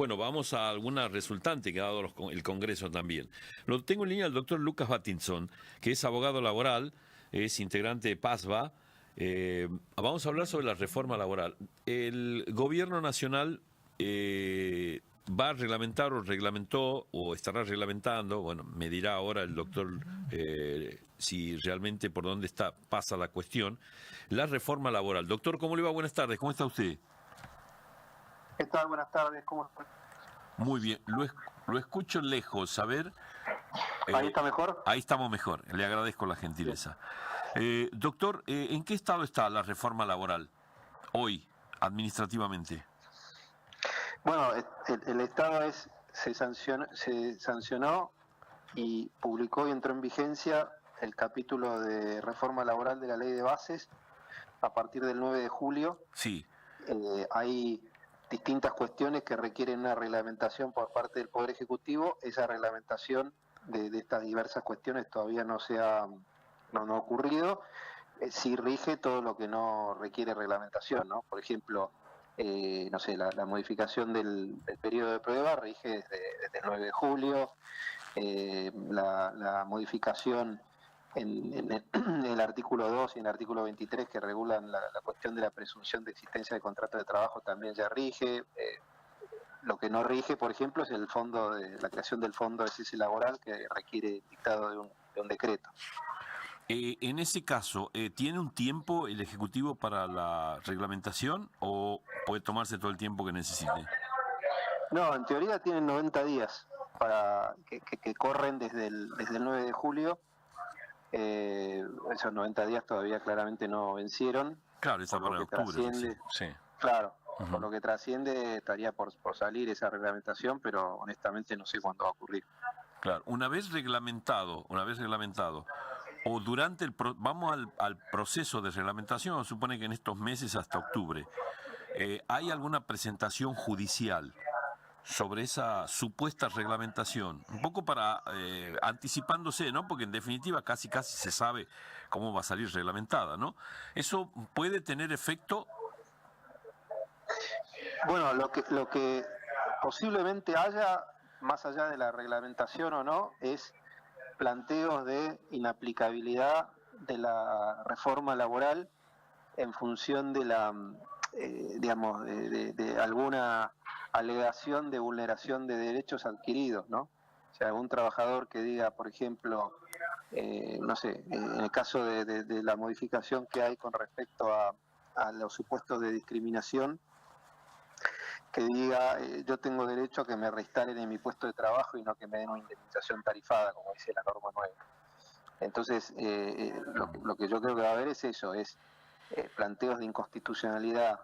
bueno, vamos a alguna resultante que ha dado el Congreso también. Lo tengo en línea el doctor Lucas Battinson, que es abogado laboral, es integrante de PASBA. Vamos a hablar sobre la reforma laboral. El gobierno nacional va a reglamentar o reglamentó o estará reglamentando, bueno, me dirá ahora el doctor si realmente por dónde pasa la cuestión, la reforma laboral. Doctor, ¿cómo le va? Buenas tardes, ¿cómo está usted? ¿Qué tal? Buenas tardes, ¿cómo estás? Muy bien, lo escucho lejos, a ver. ¿Ahí está mejor? Ahí estamos mejor, le agradezco la gentileza. Doctor, ¿en qué estado está la reforma laboral hoy, administrativamente? Bueno, el Estado se sancionó y publicó y entró en vigencia el capítulo de reforma laboral de la Ley de Bases a partir del 9 de julio. Sí. Hay distintas cuestiones que requieren una reglamentación por parte del Poder Ejecutivo. Esa reglamentación de estas diversas cuestiones todavía no ha ocurrido. Sí rige todo lo que no requiere reglamentación, ¿no? Por ejemplo, no sé, la modificación del periodo de prueba rige desde el 9 de julio. La modificación en el artículo 2 y en el artículo 23 que regulan la cuestión de la presunción de existencia de contrato de trabajo también ya rige. Lo que no rige, por ejemplo, es la creación del fondo de cese laboral que requiere el dictado de un decreto. En ese caso, ¿tiene un tiempo el Ejecutivo para la reglamentación o puede tomarse todo el tiempo que necesite? No, en teoría tienen 90 días para que corren desde el 9 de julio. Esos 90 días todavía claramente no vencieron. Claro, está para octubre recién, sí. Claro, por lo que trasciende estaría por salir esa reglamentación, pero honestamente no sé cuándo va a ocurrir. Claro, una vez reglamentado, o durante vamos al proceso de reglamentación, supone que en estos meses hasta octubre, ¿hay alguna presentación judicial sobre esa supuesta reglamentación? Un poco para anticipándose, ¿no? Porque en definitiva casi se sabe cómo va a salir reglamentada, ¿no? ¿Eso puede tener efecto? Bueno, lo que posiblemente haya, más allá de la reglamentación o no, es planteos de inaplicabilidad de la reforma laboral en función de digamos, de alguna alegación de vulneración de derechos adquiridos, ¿no? O sea, algún trabajador que diga, por ejemplo, no sé, en el caso de la modificación que hay con respecto a los supuestos de discriminación, que diga yo tengo derecho a que me reinstalen en mi puesto de trabajo y no que me den una indemnización tarifada, como dice la norma 9. Entonces, lo que yo creo que va a haber es eso, es planteos de inconstitucionalidad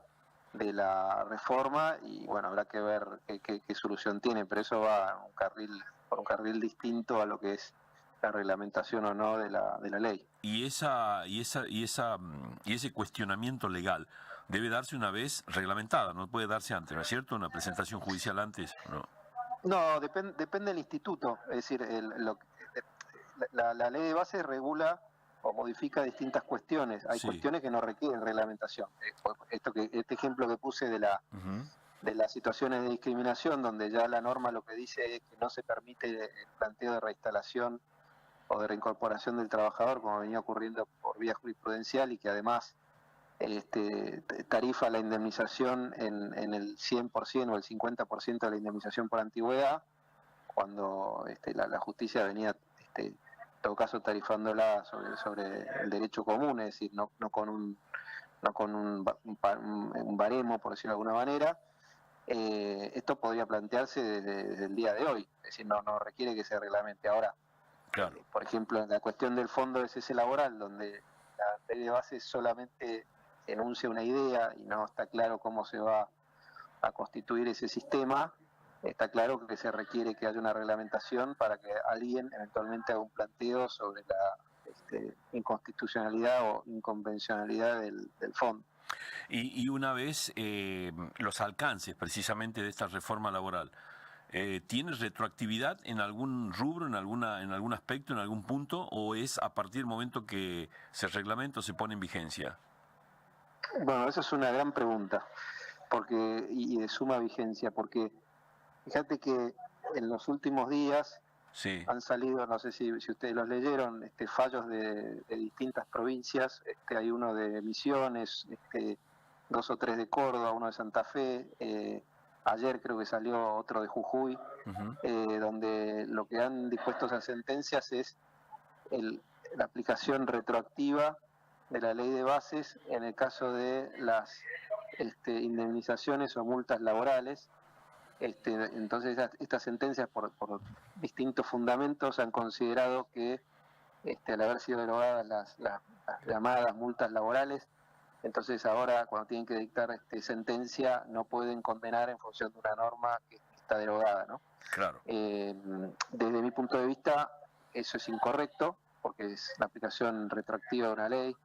de la reforma y bueno, habrá que ver qué solución tiene, pero eso va por un carril distinto a lo que es la reglamentación o no de la ley. Y ese cuestionamiento legal debe darse una vez reglamentada, no puede darse antes, ¿no es cierto? Una presentación judicial antes, ¿no? No, depende del instituto, es decir, la ley de base regula o modifica distintas cuestiones. Hay cuestiones que no requieren reglamentación. Este ejemplo que puse de las situaciones de discriminación, donde ya la norma lo que dice es que no se permite el planteo de reinstalación o de reincorporación del trabajador, como venía ocurriendo por vía jurisprudencial, y que además tarifa la indemnización en el 100% o el 50% de la indemnización por antigüedad, cuando la justicia venía, en todo caso, tarifándola sobre el derecho común, es decir, no con un baremo, por decirlo de alguna manera. Esto podría plantearse desde el día de hoy, es decir, no requiere que se reglamente. Ahora, claro. Por ejemplo, en la cuestión del fondo de cese laboral, donde la ley de base solamente enuncia una idea y no está claro cómo se va a constituir ese sistema, está claro que se requiere que haya una reglamentación para que alguien eventualmente haga un planteo sobre la inconstitucionalidad o inconvencionalidad del fondo. Y una vez los alcances precisamente de esta reforma laboral, ¿tiene retroactividad en algún rubro, en algún aspecto, en algún punto, o es a partir del momento que se reglamenta o se pone en vigencia? Bueno, esa es una gran pregunta y de suma vigencia, porque Fíjate que en los últimos días Sí. han salido, no sé si ustedes los leyeron, fallos de distintas provincias. Hay uno de Misiones, 2 o 3 de Córdoba, uno de Santa Fe. Ayer creo que salió otro de Jujuy, donde lo que han dispuesto esas sentencias es la aplicación retroactiva de la ley de bases en el caso de las indemnizaciones o multas laborales. Entonces estas sentencias por distintos fundamentos han considerado que al haber sido derogadas las llamadas multas laborales, entonces ahora cuando tienen que dictar sentencia no pueden condenar en función de una norma que está derogada, ¿no? Claro. Desde mi punto de vista eso es incorrecto porque es la aplicación retroactiva de una ley.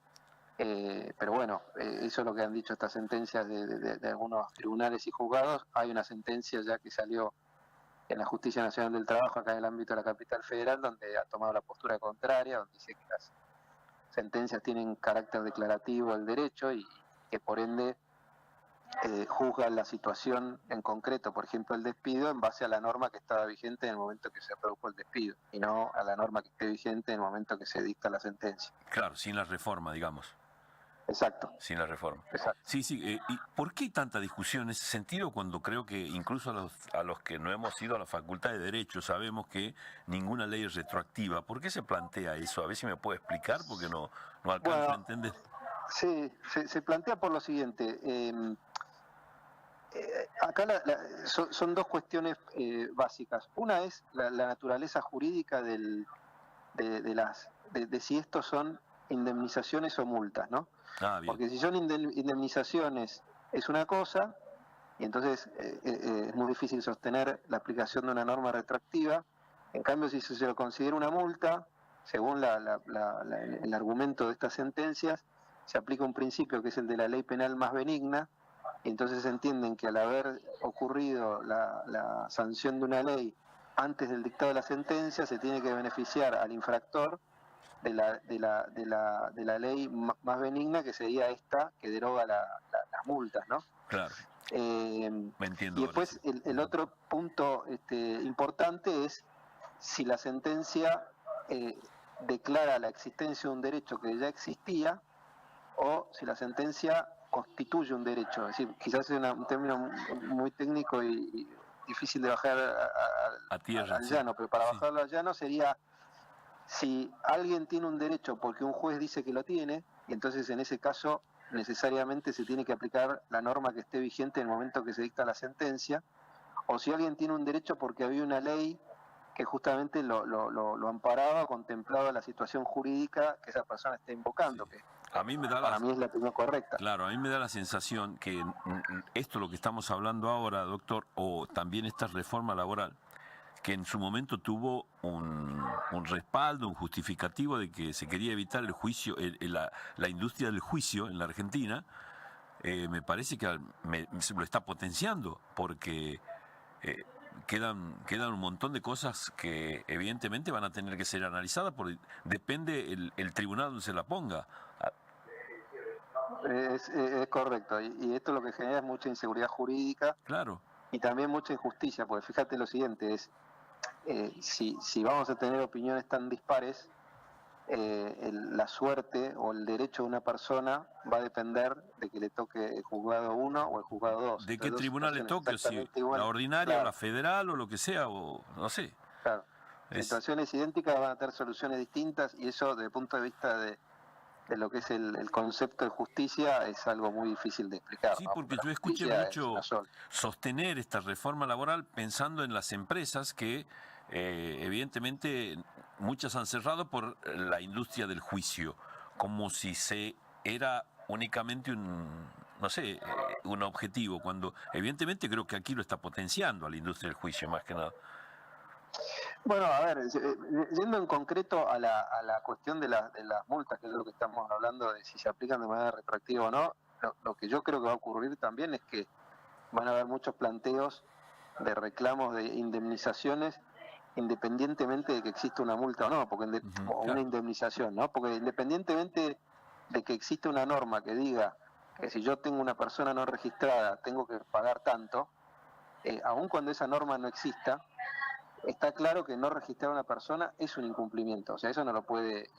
Pero bueno, eso es lo que han dicho estas sentencias de algunos tribunales y juzgados. Hay una sentencia ya que salió en la Justicia Nacional del Trabajo, acá en el ámbito de la capital federal, donde ha tomado la postura contraria, donde dice que las sentencias tienen carácter declarativo del derecho y que por ende juzgan la situación en concreto, por ejemplo el despido, en base a la norma que estaba vigente en el momento que se produjo el despido, y no a la norma que esté vigente en el momento que se dicta la sentencia. Claro, sin la reforma, digamos. Exacto. Sin la reforma. Exacto. Sí, sí. ¿Y por qué hay tanta discusión en ese sentido cuando creo que incluso a los que no hemos ido a la Facultad de Derecho sabemos que ninguna ley es retroactiva? ¿Por qué se plantea eso? A ver si me puede explicar porque no alcanzo a entender. Sí, se plantea por lo siguiente. Acá son dos cuestiones básicas. Una es la naturaleza jurídica de si estos son indemnizaciones o multas, ¿no? Bien. Porque si son indemnizaciones es una cosa, y entonces es muy difícil sostener la aplicación de una norma retroactiva. En cambio, si se lo considera una multa, según el argumento de estas sentencias, se aplica un principio que es el de la ley penal más benigna, y entonces entienden que al haber ocurrido la sanción de una ley antes del dictado de la sentencia, se tiene que beneficiar al infractor de la ley más benigna, que sería esta que deroga las multas, ¿no? Claro. Me entiendo. Y después el otro punto importante es si la sentencia declara la existencia de un derecho que ya existía o si la sentencia constituye un derecho. Es decir, quizás es un término muy técnico y difícil de bajar a tierra, al llano, pero para bajarlo al llano sería si alguien tiene un derecho porque un juez dice que lo tiene, y entonces en ese caso necesariamente se tiene que aplicar la norma que esté vigente en el momento que se dicta la sentencia, o si alguien tiene un derecho porque había una ley que justamente lo amparaba, contemplaba la situación jurídica que esa persona está invocando, que a mí para mí es la opinión correcta. Claro, a mí me da la sensación que esto lo que estamos hablando ahora, doctor, o también esta reforma laboral, que en su momento tuvo un respaldo, un justificativo de que se quería evitar el juicio, la industria del juicio en la Argentina, me parece que se lo está potenciando, porque quedan un montón de cosas que evidentemente van a tener que ser analizadas, porque depende el tribunal donde se la ponga. Es correcto, y esto lo que genera es mucha inseguridad jurídica. Claro. Y también mucha injusticia, porque fíjate lo siguiente, es si vamos a tener opiniones tan dispares, la suerte o el derecho de una persona va a depender de que le toque el juzgado 1 o el juzgado 2. ¿De qué tribunal le toque? Si la ordinaria, claro, o la federal o lo que sea, o no sé. Claro. Situaciones idénticas van a tener soluciones distintas, y eso desde el punto de vista de lo que es el concepto de justicia es algo muy difícil de explicar. Sí, porque yo escuché mucho sostener esta reforma laboral pensando en las empresas que evidentemente muchas han cerrado por la industria del juicio, como si era únicamente un objetivo, cuando evidentemente creo que aquí lo está potenciando a la industria del juicio más que nada. Bueno, a ver, yendo en concreto a la cuestión de las multas, que es lo que estamos hablando, de si se aplican de manera retroactiva o no, lo que yo creo que va a ocurrir también es que van a haber muchos planteos de reclamos de indemnizaciones independientemente de que exista una multa o no, porque o una indemnización, ¿no? Porque independientemente de que exista una norma que diga que si yo tengo una persona no registrada tengo que pagar tanto, aun cuando esa norma no exista, está claro que no registrar a una persona es un incumplimiento. O sea, eso no lo puede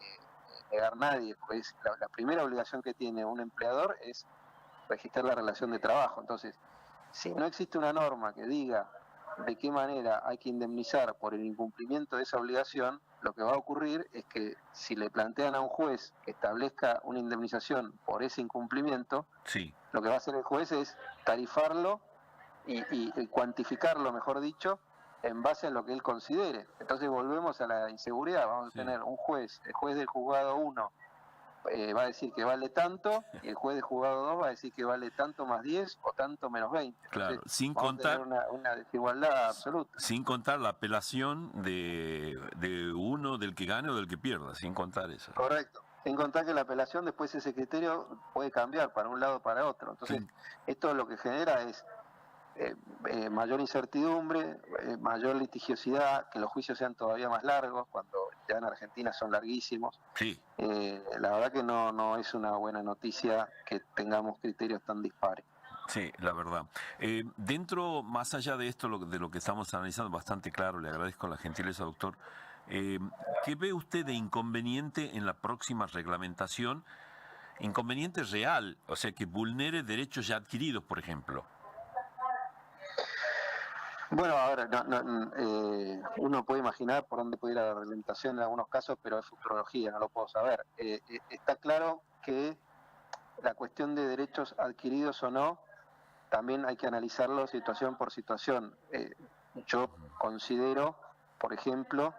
negar nadie, porque es la primera obligación que tiene un empleador es registrar la relación de trabajo. Entonces, si no existe una norma que diga de qué manera hay que indemnizar por el incumplimiento de esa obligación, lo que va a ocurrir es que si le plantean a un juez que establezca una indemnización por ese incumplimiento, Sí, lo que va a hacer el juez es tarifarlo y cuantificarlo, mejor dicho, en base a lo que él considere. Entonces volvemos a la inseguridad, vamos a sí. tener un juez, el juez del juzgado 1 va a decir que vale tanto, y el juez del juzgado 2 va a decir que vale tanto más 10 o tanto menos 20. Entonces Claro, sin vamos a tener contar, una desigualdad absoluta. sin contar la apelación de uno, del que gane o del que pierda, sin contar eso. Correcto. Sin contar que la apelación después ese criterio puede cambiar para un lado o para otro. Que Entonces, esto lo que genera es mayor incertidumbre, mayor litigiosidad, que los juicios sean todavía más largos, cuando ya en Argentina son larguísimos. sí, La verdad que no es una buena noticia que tengamos criterios tan dispares. sí, la verdad. Dentro, más allá de esto, de lo que estamos analizando, bastante claro, le agradezco la gentileza, doctor. ¿Qué ve usted de inconveniente en la próxima reglamentación? Inconveniente real, o sea, que vulnere derechos ya adquiridos, por ejemplo. Bueno, ahora uno puede imaginar por dónde puede ir la reglamentación en algunos casos, pero es futurología, no lo puedo saber. Está claro que la cuestión de derechos adquiridos o no, también hay que analizarlo situación por situación. Yo considero, por ejemplo,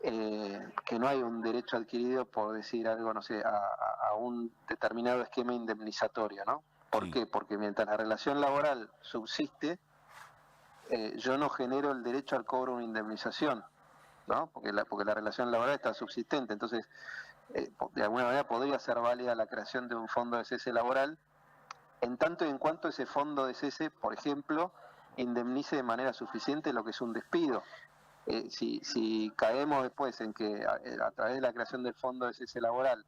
que no hay un derecho adquirido por decir algo, no sé, a un determinado esquema indemnizatorio, ¿no? ¿Por Sí, qué? Porque mientras la relación laboral subsiste, yo no genero el derecho al cobro de una indemnización, ¿no? Porque la relación laboral está subsistente. Entonces, de alguna manera podría ser válida la creación de un fondo de cese laboral, en tanto y en cuanto ese fondo de cese, por ejemplo, indemnice de manera suficiente lo que es un despido. Si caemos después en que a través de la creación del fondo de cese laboral,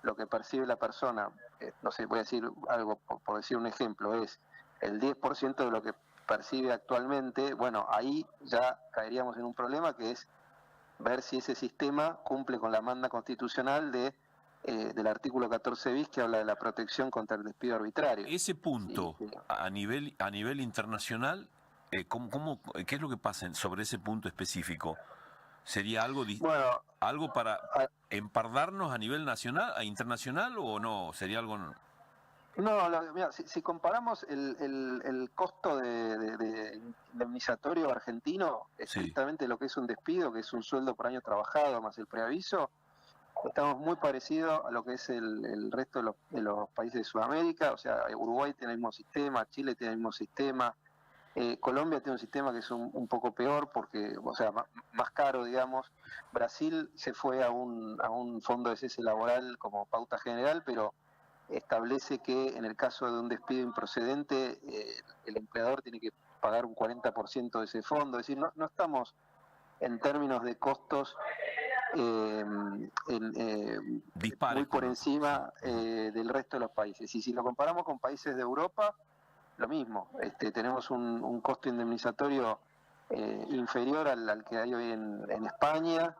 lo que percibe la persona, no sé, voy a decir algo por decir un ejemplo, es el 10% de lo que percibe actualmente, bueno, ahí ya caeríamos en un problema que es ver si ese sistema cumple con la manda constitucional del artículo 14 bis que habla de la protección contra el despido arbitrario. ese Y, punto, a nivel internacional, ¿qué es lo que pasa sobre ese punto específico? ¿Sería algo, bueno, algo para empardarnos a nivel nacional, a internacional o no? ¿Sería algo...? no, mira, si comparamos el costo de indemnizatorio argentino, Sí, estrictamente lo que es un despido, que es un sueldo por año trabajado más el preaviso, estamos muy parecidos a lo que es el resto de los países de Sudamérica. O sea, Uruguay tiene el mismo sistema, Chile tiene el mismo sistema, Colombia tiene un sistema que es un poco peor, porque, o sea, más caro, digamos. Brasil se fue a un fondo de cese laboral como pauta general, pero establece que en el caso de un despido improcedente, el empleador tiene que pagar un 40% de ese fondo. Es decir, no estamos en términos de costos dispares muy por con otros. Sí. encima del resto de los países. Y si lo comparamos con países de Europa, lo mismo. Tenemos un costo indemnizatorio inferior al que hay hoy en España.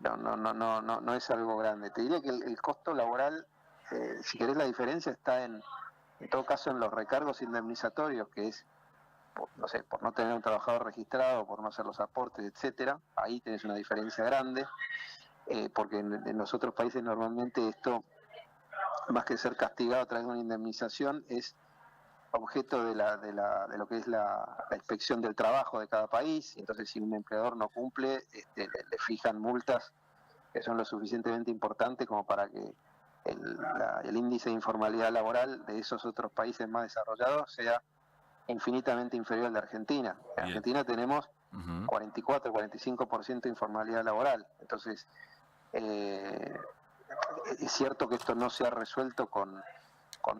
No es algo grande. Te diría que el costo laboral, si querés la diferencia, está en todo caso en los recargos indemnizatorios, que es no sé, por no tener un trabajador registrado, por no hacer los aportes, etcétera. Ahí tenés una diferencia grande, porque en los otros países normalmente esto, más que ser castigado a través de una indemnización, es objeto de lo que es la inspección del trabajo de cada país. Entonces, si un empleador no cumple, le fijan multas que son lo suficientemente importantes como para que el índice de informalidad laboral de esos otros países más desarrollados sea infinitamente inferior al de Argentina. En Bien. Argentina tenemos Ujú. 44-45% de informalidad laboral. Entonces, es cierto que esto no se ha resuelto con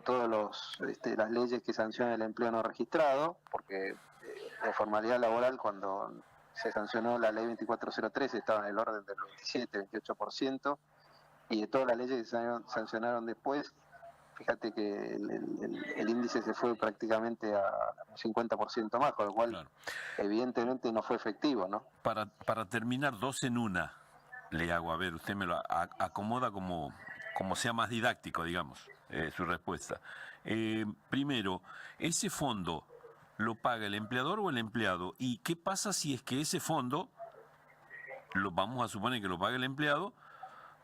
todas las leyes que sancionan el empleo no registrado, porque la informalidad laboral, cuando se sancionó la ley 2403, estaba en el orden del 27-28%, y de todas las leyes que se sancionaron después, fíjate que el índice se fue prácticamente a un 50% más, con lo cual Claro. evidentemente no fue efectivo, ¿no? Para terminar, dos en una, le hago, a ver, usted me lo acomoda como sea más didáctico, digamos, su respuesta. Primero, ¿ese fondo lo paga el empleador o el empleado? ¿Y qué pasa si es que ese fondo, lo vamos a suponer que lo paga el empleado,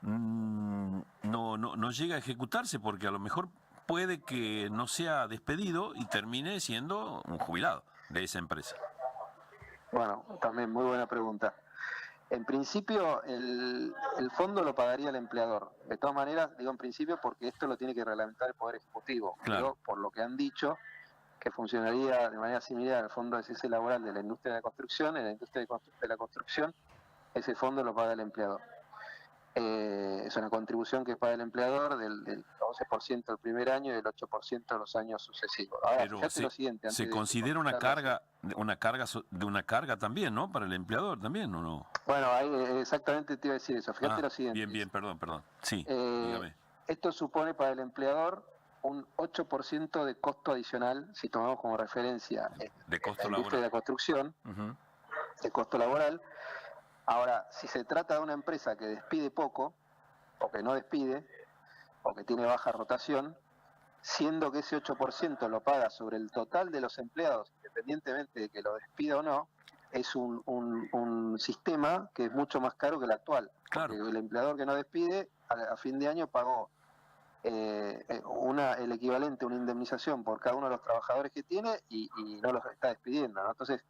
no llega a ejecutarse porque a lo mejor puede que no sea despedido y termine siendo un jubilado de esa empresa? Bueno, también muy buena pregunta. En principio, el fondo lo pagaría el empleador. De todas maneras, digo en principio porque esto lo tiene que reglamentar el Poder Ejecutivo. Claro. Pero por lo que han dicho, que funcionaría de manera similar al Fondo de Cese Laboral de la industria de la construcción. En la industria de la construcción, ese fondo lo paga el empleador. Es una contribución que paga el empleador del 11% el primer año y del 8% los años sucesivos. Ahora, Pero fíjate lo siguiente. se considera una carga también, ¿no? Para el empleador también, ¿o no? Bueno, ahí exactamente te iba a decir eso. Fíjate lo siguiente. Bien, perdón. Sí, dígame. Esto supone para el empleador un 8% de costo adicional, si tomamos como referencia De costo la industria de la construcción, Uh-huh. de costo laboral. Ahora, si se trata de una empresa que despide poco, o que no despide, o que tiene baja rotación, siendo que ese 8% lo paga sobre el total de los empleados, independientemente de que lo despida o no, es un sistema que es mucho más caro que el actual. Claro. Porque el empleador que no despide, a fin de año pagó el equivalente a una indemnización por cada uno de los trabajadores que tiene y no los está despidiendo, ¿no? Entonces,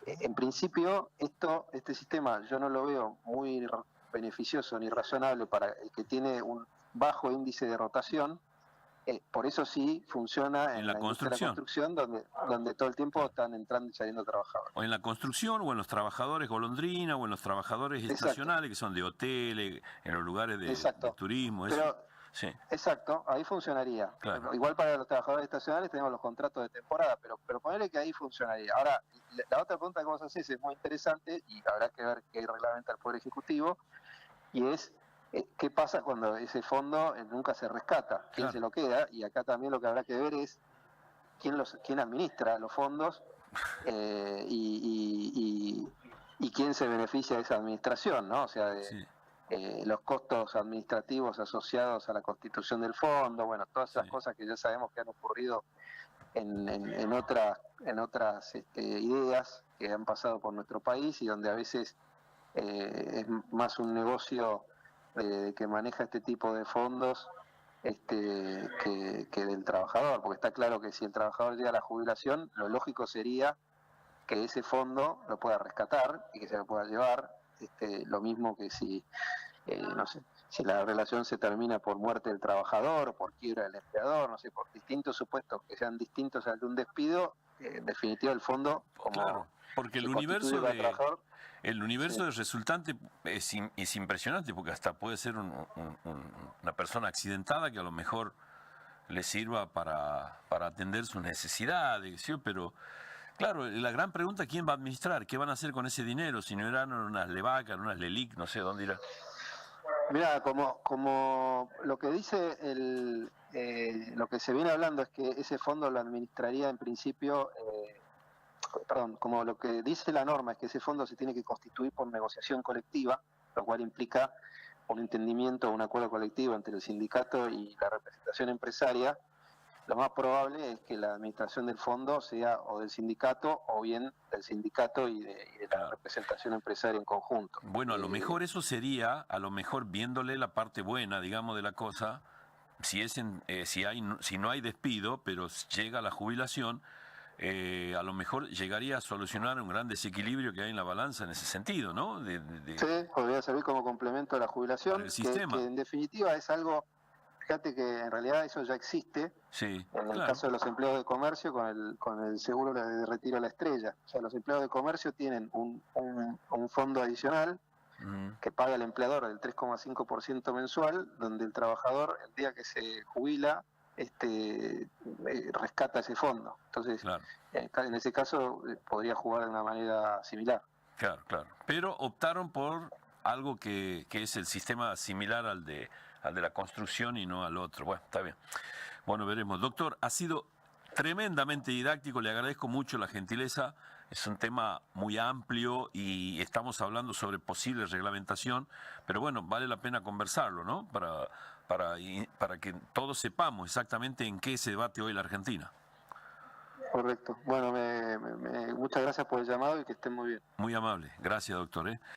en principio, este sistema yo no lo veo muy beneficioso ni razonable para el que tiene un bajo índice de rotación. Por eso sí funciona en la industria de la construcción, donde todo el tiempo están entrando y saliendo trabajadores. O en la construcción, o en los trabajadores golondrina, o en los trabajadores estacionales, que son de hoteles, en los lugares de turismo. Pero, sí. Exacto, ahí funcionaría. Claro. Igual para los trabajadores estacionales tenemos los contratos de temporada, pero ponerle que ahí funcionaría. Ahora, la otra pregunta que vos hacés es muy interesante y habrá que ver qué reglamenta el Poder Ejecutivo, y es qué pasa cuando ese fondo nunca se rescata, quién Claro. se lo queda, y acá también lo que habrá que ver es quién administra los fondos y quién se beneficia de esa administración, ¿no? O sea, Sí. Los costos administrativos asociados a la constitución del fondo, bueno, todas esas cosas que ya sabemos que han ocurrido en otras ideas que han pasado por nuestro país y donde a veces es más un negocio que maneja este tipo de fondos que del trabajador, porque está claro que si el trabajador llega a la jubilación, lo lógico sería que ese fondo lo pueda rescatar y que se lo pueda llevar, lo mismo que si no sé, si la relación se termina por muerte del trabajador o por quiebra del empleador, no sé, por distintos supuestos que sean distintos al de un despido, en definitiva el fondo, como claro, porque el universo del resultante es impresionante, porque hasta puede ser una persona accidentada que a lo mejor le sirva para atender sus necesidades, ¿sí? Pero claro, la gran pregunta, ¿quién va a administrar? ¿Qué van a hacer con ese dinero? Si no eran unas LEVAC, unas LELIC, no sé, ¿dónde irá? Mira, como lo que dice lo que se viene hablando es que ese fondo lo administraría en principio, como lo que dice la norma es que ese fondo se tiene que constituir por negociación colectiva, lo cual implica un entendimiento, un acuerdo colectivo entre el sindicato y la representación empresaria. Lo más probable es que la administración del fondo sea o del sindicato o bien del sindicato y de la representación empresaria en conjunto. Bueno, a lo mejor eso sería, a lo mejor viéndole la parte buena, digamos, de la cosa, si no hay despido, pero llega la jubilación, a lo mejor llegaría a solucionar un gran desequilibrio que hay en la balanza en ese sentido, ¿no? Sí, podría servir como complemento a la jubilación, el sistema. Que en definitiva es algo. Fíjate que en realidad eso ya existe, en el caso de los empleados de comercio con el seguro de retiro a la estrella. O sea, los empleados de comercio tienen un fondo adicional que paga el empleador del 3,5% mensual, donde el trabajador el día que se jubila rescata ese fondo. Entonces, en ese caso podría jugar de una manera similar. Claro. Pero optaron por algo que es el sistema similar al de la construcción y no al otro. Bueno, está bien. Bueno, veremos. Doctor, ha sido tremendamente didáctico, le agradezco mucho la gentileza. Es un tema muy amplio y estamos hablando sobre posible reglamentación, pero bueno, vale la pena conversarlo, ¿no? Para que todos sepamos exactamente en qué se debate hoy la Argentina. Correcto. Bueno, muchas gracias por el llamado y que estén muy bien. Muy amable. Gracias, doctor.